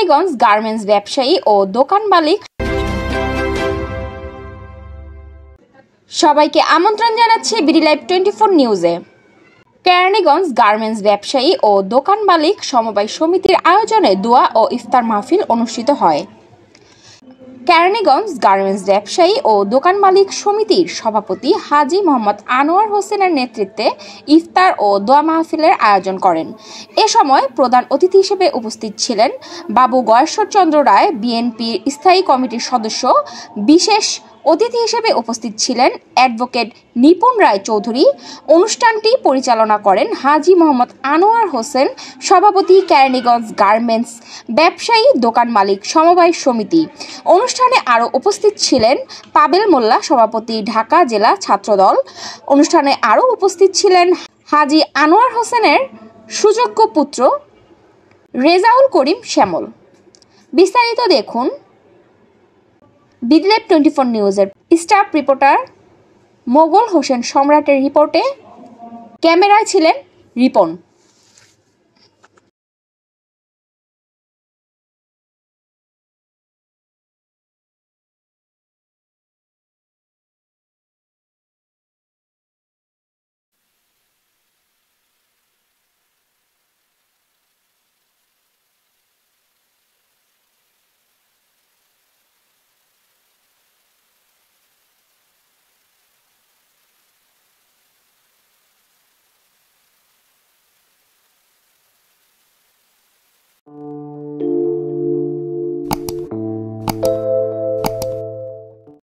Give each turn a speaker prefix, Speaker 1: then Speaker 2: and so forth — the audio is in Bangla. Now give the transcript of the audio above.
Speaker 1: কেরানীগঞ্জ গার্মেন্টস ব্যবসায়ী ও দোকান মালিক সবাইকে আমন্ত্রণ জানাচ্ছি বিডি লাইভ 24 নিউজে। কেরানীগঞ্জ গার্মেন্টস ব্যবসায়ী ও দোকান মালিক সমবায় সমিতির আয়োজনে দোয়া ও ইফতার মাহফিল অনুষ্ঠিত হয়। কেরানীগঞ্জ গার্মেন্টস ব্যবসায়ী ও দোকান মালিক সমিতির সভাপতি হাজী মোহাম্মদ আনোয়ার হোসেনের নেতৃত্বে ইফতার ও দোয়া মাহফিলের আয়োজন করেন। এ সময় প্রধান অতিথি হিসেবে উপস্থিত ছিলেন বাবু গয়েশ্বরচন্দ্র রায়, বিএনপির স্থায়ী কমিটির সদস্য। বিশেষ অতিথি হিসেবে উপস্থিত ছিলেন অ্যাডভোকেট নিপুণ রায় চৌধুরী। অনুষ্ঠানটি পরিচালনা করেন হাজী মোহাম্মদ আনোয়ার হোসেন, সভাপতি কেরানীগঞ্জ গার্মেন্টস ব্যবসায়ী দোকান মালিক সমবায় সমিতি। অনুষ্ঠানে আরও উপস্থিত ছিলেন পাবেল মোল্লা, সভাপতি ঢাকা জেলা ছাত্রদল। অনুষ্ঠানে আরও উপস্থিত ছিলেন হাজী আনোয়ার হোসেনের সুযোগ্য পুত্র রেজাউল করিম শ্যামল। বিস্তারিত দেখুন বিডি লাইভ 24 নিউজের স্টাফ রিপোর্টার মোগল হোসেন সম্রাটের রিপোর্টে। ক্যামেরায় ছিলেন রিপন।